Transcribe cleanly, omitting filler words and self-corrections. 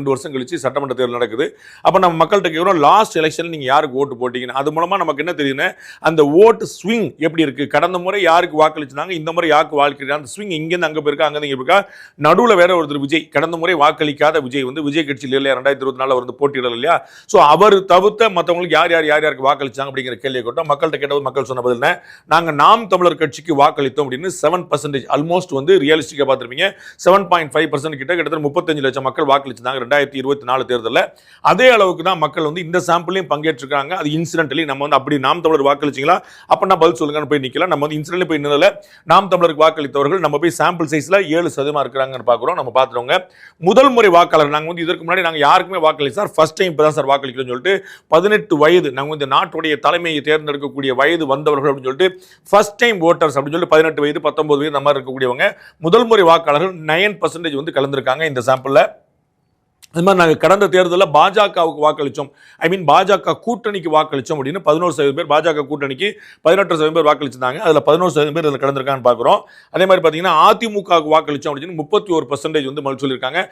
2 வருஷம் கழிச்சு சட்டமன்ற தேர்தல் நடக்குது. அப்போ நம்ம மக்கள்கிட்ட கேட்குறோம், லாஸ்ட் எலெக்ஷன் நீங்கள் யாருக்கு ஓட்டு போட்டீங்கன்னு. அது மூலமாக நமக்கு என்ன தெரியுதுன்னா, அந்த ஓட்டு ஸ்விங் எப்படி இருக்குது, கடந்த முறை யாருக்கு வாக்களிச்சினாங்க, இந்த முறை யாருக்கு வாக்களிக்கிறாங்க, அந்த ஸ்விங் இங்கேருந்து அங்கே போயிருக்கா, அங்கேருந்து இங்கே இருக்கா. நடுவில் வேற ஒருத்தர் விஜய், கடந்த முறை வாக்களிக்காத விஜய் வந்து விஜய் கட்சியில் இல்லையா, 2024 அவர் வந்து போட்டியிடல இல்லையா. ஸோ அவர் தவிர்த்த மற்றவங்களுக்கு யாருக்கு வாக்களிச்சாங்க அப்படிங்கிற கேள்வியை கேட்டோம். மக்கள்கிட்ட கேட்டது மக்கள் சொன்ன பதில் என்ன, நாங்கள் நாம் தமிழர் கட்சிக்கு வாக்களித்தோம் அப்படின்னு 7% ஆல்மோஸ்ட் வந்து ரியலிஸ்டிக்காக பார்த்துருப்பீங்க. 7.5% கிட்டத்தட்ட 35 லட்சம் மக்கள் வாக்களிச்சிருந்தாங்க 2024 தேர்தலில். அதே அளவுக்கு தான் மக்கள் வந்து இந்த சாம்பிளையும் பங்கேற்றிருக்காங்க. அது இன்சிடென்டலி நம்ம வந்து அப்படி நாம் தமிழர் வாக்களிச்சிங்களா அப்படின்னா பதில் சொல்லுங்கன்னு போய் நிற்கலாம். நம்ம வந்து இன்சிடென்ட்லி போய் நின்னல. நாம் தமிழருக்கு வாக்களித்தவர்கள் நம்ம போய் சாம்பிள் சைஸில் 7% இருக்கிறாங்கன்னு பார்க்குறோம். நம்ம பார்த்துருவோங்க. முதல் முறை வாக்காளர் நாங்கள் வந்து இதற்கு முன்னாடி நாங்கள் யாருக்குமே வாக்களி சார், ஃபர்ஸ்ட் டைம் இப்போ தான் சார் வாக்களிக்கிறோம்னு சொல்லிட்டு 18 வயது நாங்கள் இந்த நாட்டுடைய தலைமையை தேர்ந்தெடுக்கக்கூடிய வயது வந்தவர்கள் அப்படின்னு சொல்லிட்டு ஃபர்ஸ்ட் டைம் ஓட்டர்ஸ் அப்படின்னு சொல்லி 18 வயது 19 வயது அந்த மாதிரி இருக்கக்கூடியவங்க முதல் முறை வாக்காளர்கள் 9% வந்து கலந்துருக்காங்க இந்த சாம்பிளில். அது மாதிரி நாங்கள் கடந்த தேர்தலில் பாஜகவுக்கு வாக்களித்தோம், பாஜக கூட்டணிக்கு வாக்களித்தோம் அப்படின்னு 11% பேர், பாஜக கூட்டணிக்கு 18% பேர் வாக்களிச்சிருந்தாங்க. அதில் 11% பேர் இதில் கலந்துருக்கான்னு பார்க்குறோம். அதே மாதிரி பார்த்தீங்கன்னா அதிமுகவுக்கு வாக்களித்தோம் அப்படின்னு 31% வந்து சொல்லியிருக்காங்க.